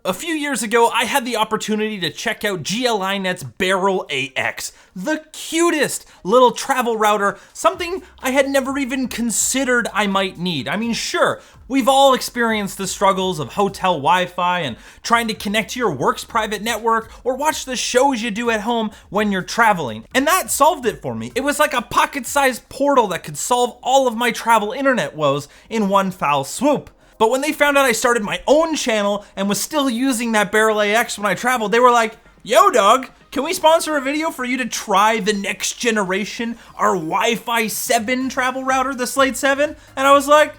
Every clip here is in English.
A few years ago, I had the opportunity to check out GL.iNET's Barrel AX, the cutest little travel router, something I had never even considered I might need. I mean, sure, we've all experienced the struggles of hotel Wi-Fi and trying to connect to your work's private network or watch the shows you do at home when you're traveling. And that solved it for me. It was like a pocket-sized portal that could solve all of my travel internet woes in one foul swoop. But when they found out I started my own channel and was still using that Barrel AX when I traveled, they were like, yo dog, can we sponsor a video for you to try the next generation, our Wi-Fi 7 travel router, the Slate 7? And I was like,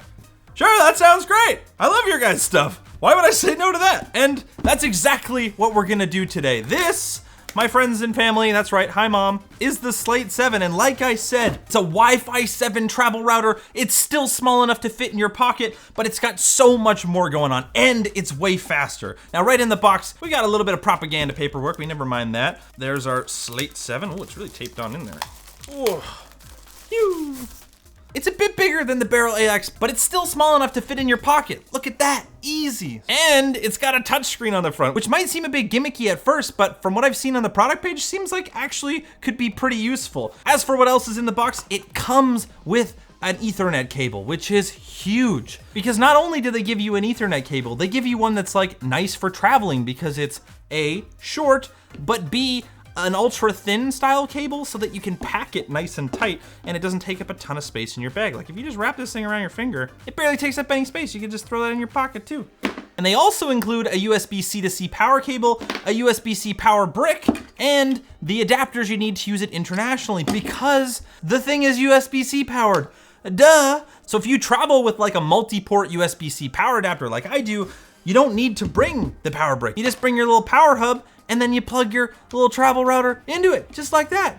sure, that sounds great. I love your guys' stuff. Why would I say no to that? And that's exactly what we're gonna do today. This, my friends and family, that's right, hi mom, is the Slate 7. And like I said, it's a Wi-Fi 7 travel router. It's still small enough to fit in your pocket, but it's got so much more going on and it's way faster. Now, right in the box, we got a little bit of propaganda paperwork. We never mind that. There's our Slate 7. Oh, it's really taped on in there. Oh, phew. It's a bit bigger than the Barrel AX, but it's still small enough to fit in your pocket. Look at that, easy. And it's got a touchscreen on the front, which might seem a bit gimmicky at first, but from what I've seen on the product page, seems like actually could be pretty useful. As for what else is in the box, it comes with an Ethernet cable, which is huge. Because not only do they give you an Ethernet cable, they give you one that's like nice for traveling because it's A, short, but B, an ultra thin style cable so that you can pack it nice and tight and it doesn't take up a ton of space in your bag. Like if you just wrap this thing around your finger, it barely takes up any space. You can just throw that in your pocket too. And they also include a USB-C to C power cable, a USB-C power brick, and the adapters you need to use it internationally because the thing is USB-C powered. Duh. So if you travel with like a multi-port USB-C power adapter like I do, you don't need to bring the power brick. You just bring your little power hub and then you plug your little travel router into it, just like that.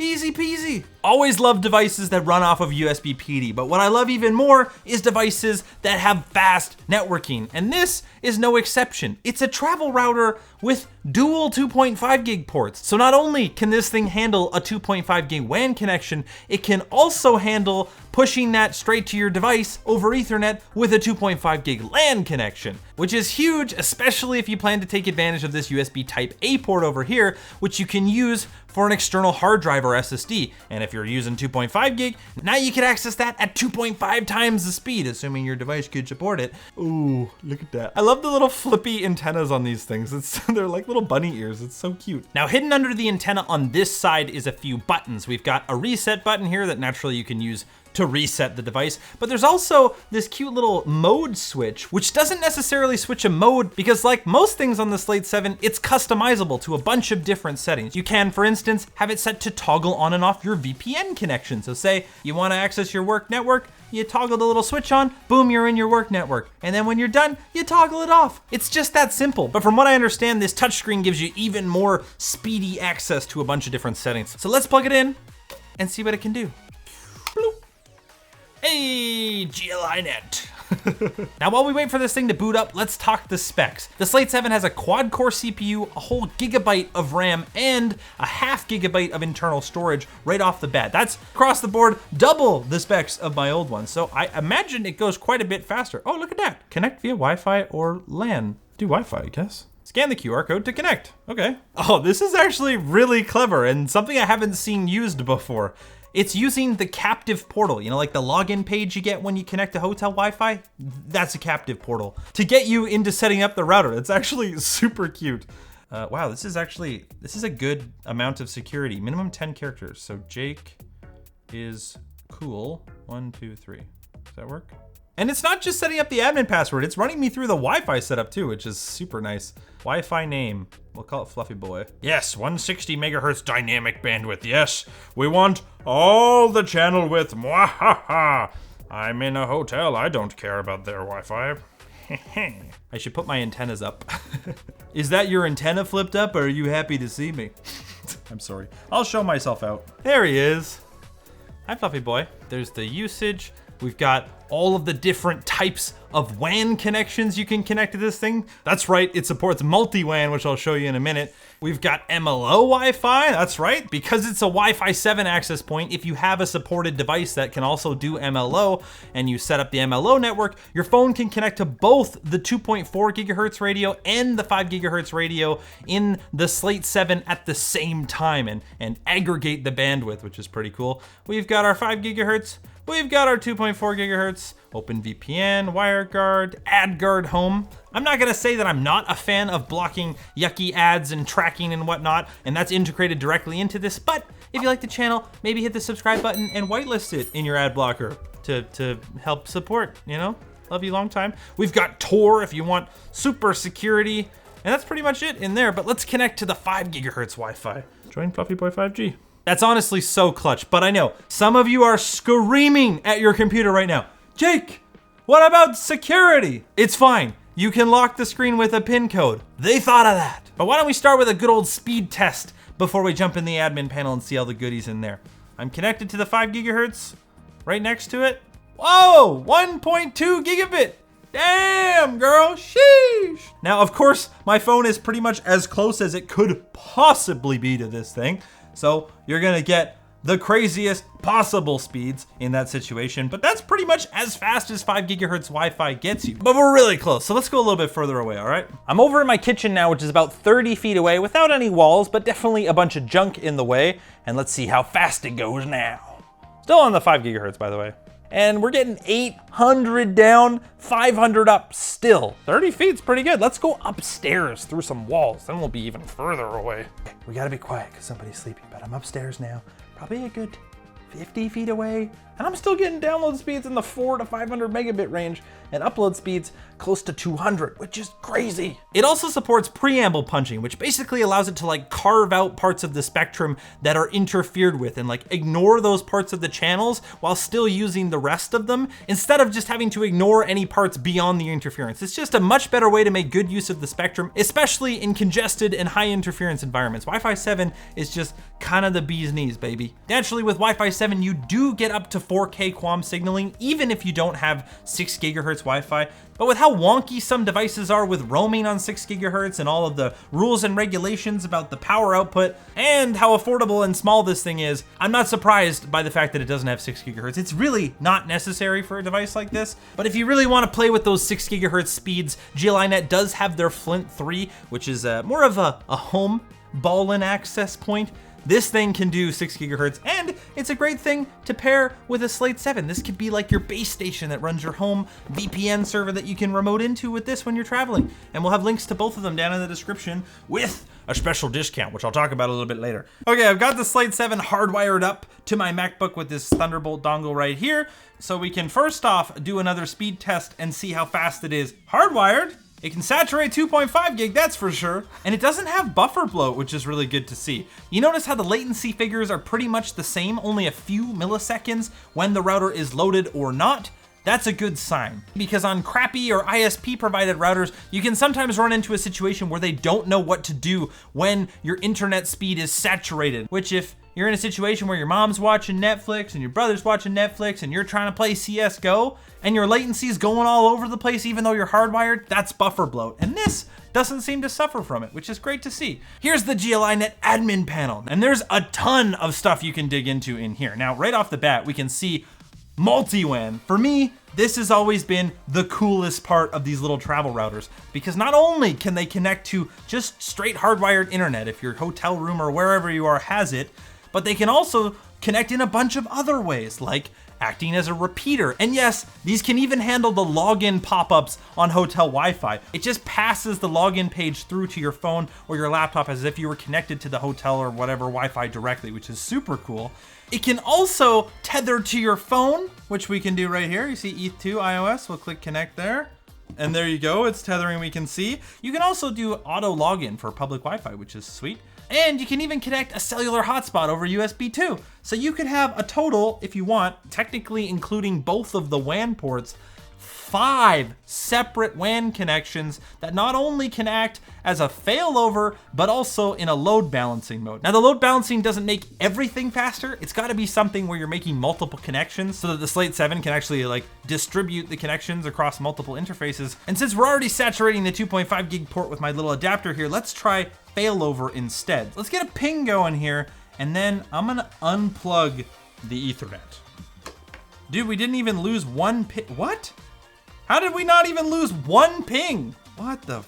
Easy peasy. Always love devices that run off of USB PD, but what I love even more is devices that have fast networking, and this is no exception. It's a travel router with dual 2.5 gig ports. So not only can this thing handle a 2.5 gig WAN connection, it can also handle pushing that straight to your device over Ethernet with a 2.5 gig LAN connection, which is huge, especially if you plan to take advantage of this USB Type A port over here, which you can use for an external hard drive or SSD. And if you're using 2.5 gig, now you can access that at 2.5 times the speed, assuming your device could support it. Ooh, look at that. I love the little flippy antennas on these things. They're like little bunny ears. It's so cute. Now, hidden under the antenna on this side is a few buttons. We've got a reset button here that naturally you can use to reset the device, but there's also this cute little mode switch, which doesn't necessarily switch a mode because like most things on the Slate 7, it's customizable to a bunch of different settings. You can, for instance, have it set to toggle on and off your VPN connection. So say you want to access your work network, you toggle the little switch on, boom, you're in your work network. And then when you're done, you toggle it off. It's just that simple. But from what I understand, this touchscreen gives you even more speedy access to a bunch of different settings. So let's plug it in and see what it can do. Bloop. Hey, GL.iNET. Now, while we wait for this thing to boot up, let's talk the specs. The Slate 7 has a quad-core CPU, a whole gigabyte of RAM, and a half gigabyte of internal storage right off the bat. That's across the board, double the specs of my old one. So I imagine it goes quite a bit faster. Oh, look at that. Connect via Wi-Fi or LAN. Do Wi-Fi, I guess. Scan the QR code to connect. Okay. Oh, this is actually really clever and something I haven't seen used before. It's using the captive portal, you know, like the login page you get when you connect to hotel Wi-Fi. That's a captive portal to get you into setting up the router. It's actually super cute. Wow, this is a good amount of security. Minimum 10 characters. So Jake is cool. 1, 2, 3. Does that work? And it's not just setting up the admin password, it's running me through the Wi-Fi setup too, which is super nice. Wi-Fi name, we'll call it Fluffy Boy. Yes, 160 megahertz dynamic bandwidth. Yes, we want all the channel width. Mwahaha. I'm in a hotel, I don't care about their Wi-Fi. I should put my antennas up. Is that your antenna flipped up or are you happy to see me? I'm sorry, I'll show myself out. There he is. Hi, Fluffy Boy. There's the usage. We've got all of the different types of WAN connections you can connect to this thing. That's right, it supports multi-WAN, which I'll show you in a minute. We've got MLO Wi-Fi, that's right, because it's a Wi-Fi 7 access point. If you have a supported device that can also do MLO and you set up the MLO network, your phone can connect to both the 2.4 gigahertz radio and the 5 gigahertz radio in the Slate 7 at the same time and aggregate the bandwidth, which is pretty cool. We've got our 5 gigahertz, we've got our 2.4 gigahertz, OpenVPN, WireGuard, AdGuard Home. I'm not gonna say that I'm not a fan of blocking yucky ads and tracking and whatnot, and that's integrated directly into this, but if you like the channel, maybe hit the subscribe button and whitelist it in your ad blocker to help support, you know? Love you long time. We've got Tor if you want super security, and that's pretty much it in there, but let's connect to the 5 gigahertz Wi-Fi. Join Fluffy Boy 5G. That's honestly so clutch, but I know some of you are screaming at your computer right now. Jake, what about security? It's fine. You can lock the screen with a PIN code. They thought of that. But why don't we start with a good old speed test before we jump in the admin panel and see all the goodies in there. I'm connected to the 5 gigahertz. Right next to it. Whoa, 1.2 gigabit. Damn, girl, sheesh. Now, of course, my phone is pretty much as close as it could possibly be to this thing. So you're gonna get the craziest possible speeds in that situation, but that's pretty much as fast as 5 gigahertz Wi-Fi gets you. But we're really close, so let's go a little bit further away, all right? I'm over in my kitchen now, which is about 30 feet away without any walls, but definitely a bunch of junk in the way, and let's see how fast it goes now. Still on the 5 gigahertz, by the way. And we're getting 800 down, 500 up still. 30 feet's pretty good. Let's go upstairs through some walls, then we'll be even further away. We gotta be quiet because somebody's sleeping, but I'm upstairs now. Probably a good 50 feet away, and I'm still getting download speeds in the 400 to 500 megabit range and upload speeds close to 200, which is crazy. It also supports preamble punching, which basically allows it to like carve out parts of the spectrum that are interfered with and like ignore those parts of the channels while still using the rest of them instead of just having to ignore any parts beyond the interference. It's just a much better way to make good use of the spectrum, especially in congested and high interference environments. Wi-Fi 7 is just kind of the bee's knees, baby. Naturally, with Wi-Fi 7, you do get up to 4K QAM signaling, even if you don't have 6 gigahertz Wi-Fi. But with how wonky some devices are with roaming on 6 gigahertz and all of the rules and regulations about the power output and how affordable and small this thing is, I'm not surprised by the fact that it doesn't have 6 gigahertz. It's really not necessary for a device like this. But if you really want to play with those 6 gigahertz speeds, GL.iNET does have their Flint 3, which is more of a home ball-in access point. This thing can do 6 gigahertz, and it's a great thing to pair with a Slate 7. This could be like your base station that runs your home VPN server that you can remote into with this when you're traveling. And we'll have links to both of them down in the description with a special discount, which I'll talk about a little bit later. Okay, I've got the Slate 7 hardwired up to my MacBook with this Thunderbolt dongle right here. So we can first off do another speed test and see how fast it is hardwired. It can saturate 2.5 gig, that's for sure. And it doesn't have buffer bloat, which is really good to see. You notice how the latency figures are pretty much the same, only a few milliseconds when the router is loaded or not. That's a good sign, because on crappy or ISP provided routers, you can sometimes run into a situation where they don't know what to do when your internet speed is saturated, which if you're in a situation where your mom's watching Netflix and your brother's watching Netflix and you're trying to play CSGO and your latency's going all over the place even though you're hardwired, that's buffer bloat. And this doesn't seem to suffer from it, which is great to see. Here's the GL.iNET admin panel, and there's a ton of stuff you can dig into in here. Now, right off the bat, we can see multi-WAN. For me, this has always been the coolest part of these little travel routers, because not only can they connect to just straight hardwired internet if your hotel room or wherever you are has it, but they can also connect in a bunch of other ways, like acting as a repeater. And yes, these can even handle the login pop-ups on hotel Wi-Fi. It just passes the login page through to your phone or your laptop as if you were connected to the hotel or whatever Wi-Fi directly, which is super cool. It can also tether to your phone, which we can do right here. You see ETH2 iOS, we'll click connect there. And there you go, it's tethering, we can see. You can also do auto login for public Wi-Fi, which is sweet. And you can even connect a cellular hotspot over USB 2. So you could have a total, if you want, technically including both of the WAN ports, 5 separate WAN connections that not only can act as a failover, but also in a load balancing mode. Now the load balancing doesn't make everything faster. It's gotta be something where you're making multiple connections so that the Slate 7 can actually like distribute the connections across multiple interfaces. And since we're already saturating the 2.5 gig port with my little adapter here, let's try failover instead. Let's get a ping going here, and then I'm gonna unplug the Ethernet. Dude, we didn't even lose one ping. What? How did we not even lose one ping? What the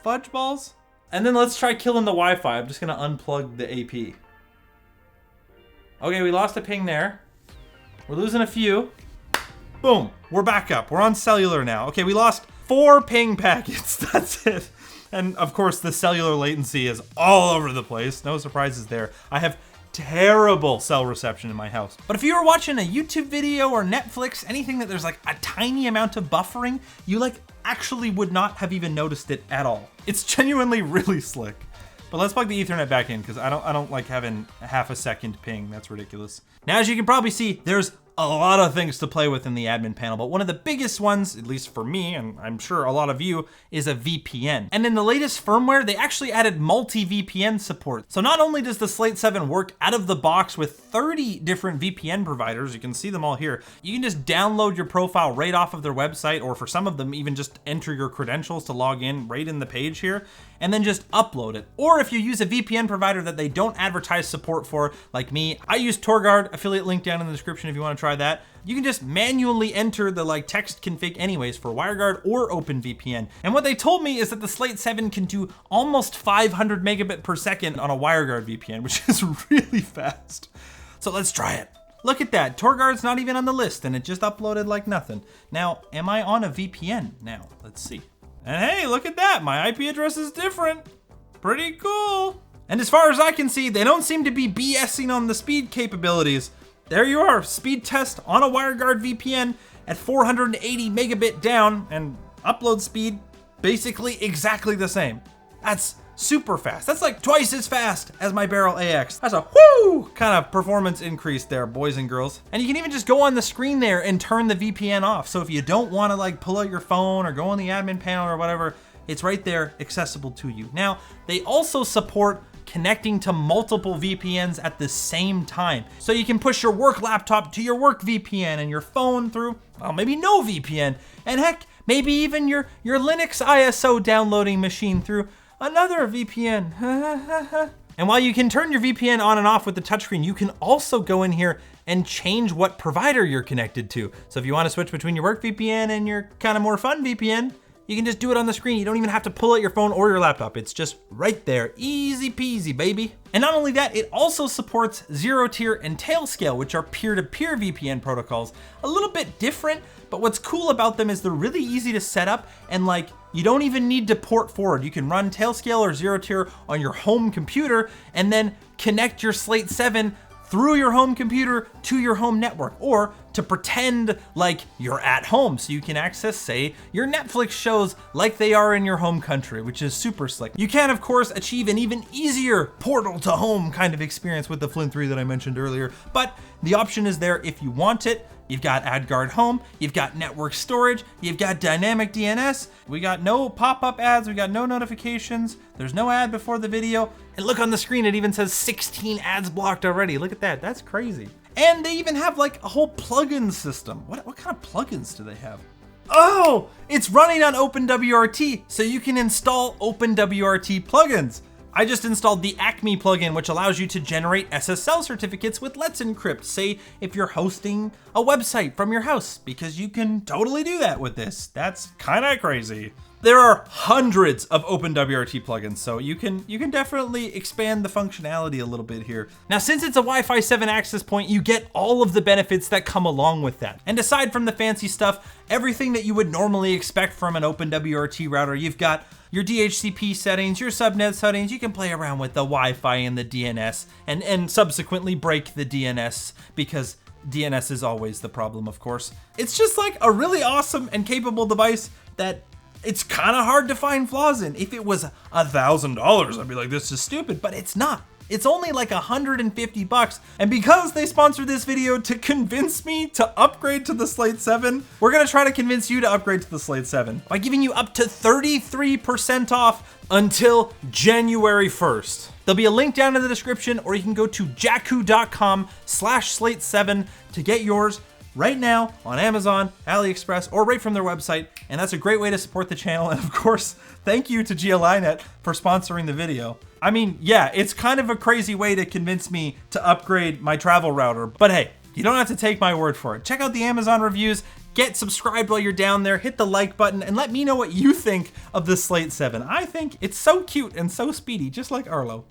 fudge balls? And then let's try killing the Wi-Fi. I'm just gonna unplug the AP. Okay, we lost a ping there. We're losing a few. Boom, we're back up. We're on cellular now. Okay, we lost 4 ping packets, that's it. And of course the cellular latency is all over the place. No surprises there. I have terrible cell reception in my house. But if you were watching a YouTube video or Netflix, anything that there's like a tiny amount of buffering, you like actually would not have even noticed it at all. It's genuinely really slick. But let's plug the Ethernet back in because I don't like having a half a second ping. That's ridiculous. Now, as you can probably see, there's a lot of things to play with in the admin panel, but one of the biggest ones, at least for me, and I'm sure a lot of you, is a VPN. And in the latest firmware, they actually added multi-VPN support. So not only does the Slate 7 work out of the box with 30 different VPN providers, you can see them all here, you can just download your profile right off of their website, or for some of them, even just enter your credentials to log in right in the page here, and then just upload it. Or if you use a VPN provider that they don't advertise support for, like me, I use TorGuard, affiliate link down in the description if you want to try that. You can just manually enter the like text config anyways for WireGuard or OpenVPN. And what they told me is that the Slate 7 can do almost 500 megabit per second on a WireGuard VPN, which is really fast. So let's try it. Look at that, TorGuard's not even on the list and it just uploaded like nothing. Now, am I on a VPN now? Let's see. And hey, look at that, my IP address is different. Pretty cool. And as far as I can see, they don't seem to be BSing on the speed capabilities. There you are, speed test on a WireGuard VPN at 480 megabit down, and upload speed basically exactly the same. That's super fast. That's like twice as fast as my Barrel AX. That's a whoo kind of performance increase there, boys and girls. And you can even just go on the screen there and turn the VPN off. So if you don't want to like pull out your phone or go on the admin panel or whatever, it's right there accessible to you. Now, they also support connecting to multiple VPNs at the same time. So you can push your work laptop to your work VPN and your phone through, well, maybe no VPN. And heck, maybe even your Linux ISO downloading machine through another VPN. And while you can turn your VPN on and off with the touchscreen, you can also go in here and change what provider you're connected to. So if you want to switch between your work VPN and your kind of more fun VPN, you can just do it on the screen. You don't even have to pull out your phone or your laptop. It's just right there, easy peasy, baby. And not only that, it also supports Zero Tier and Tailscale, which are peer-to-peer VPN protocols. A little bit different, but what's cool about them is they're really easy to set up, and like, you don't even need to port forward. You can run Tailscale or Zero Tier on your home computer and then connect your Slate 7 through your home computer to your home network, or to pretend like you're at home so you can access, say, your Netflix shows like they are in your home country, which is super slick. You can, of course, achieve an even easier portal to home kind of experience with the Flint 3 that I mentioned earlier, but the option is there if you want it. You've got AdGuard Home, you've got network storage, you've got dynamic DNS, we got no pop-up ads, we got no notifications, there's no ad before the video, and look on the screen, it even says 16 ads blocked already. Look at that, that's crazy. And they even have like a whole plugin system. What kind of plugins do they have? Oh, it's running on OpenWRT, so you can install OpenWRT plugins. I just installed the Acme plugin, which allows you to generate SSL certificates with Let's Encrypt, say if you're hosting a website from your house, because you can totally do that with this. That's kind of crazy. There are hundreds of OpenWRT plugins, so you can definitely expand the functionality a little bit here. Now, since it's a Wi-Fi 7 access point, you get all of the benefits that come along with that. And aside from the fancy stuff, everything that you would normally expect from an OpenWRT router, you've got your DHCP settings, your subnet settings. You can play around with the Wi-Fi and the DNS and subsequently break the DNS, because DNS is always the problem, of course. It's just like a really awesome and capable device that it's kind of hard to find flaws in. If it was $1,000, I'd be like, this is stupid, but it's not. It's only like $150. And because they sponsored this video to convince me to upgrade to the Slate 7, we're gonna try to convince you to upgrade to the Slate 7 by giving you up to 33% off until January 1st. There'll be a link down in the description, or you can go to jakku.com/slate7 to get yours right now on Amazon, AliExpress, or right from their website. And that's a great way to support the channel. And of course, thank you to GL.iNET for sponsoring the video. I mean, yeah, it's kind of a crazy way to convince me to upgrade my travel router, but hey, you don't have to take my word for it. Check out the Amazon reviews, get subscribed while you're down there, hit the like button, and let me know what you think of the Slate 7. I think it's so cute and so speedy, just like Arlo.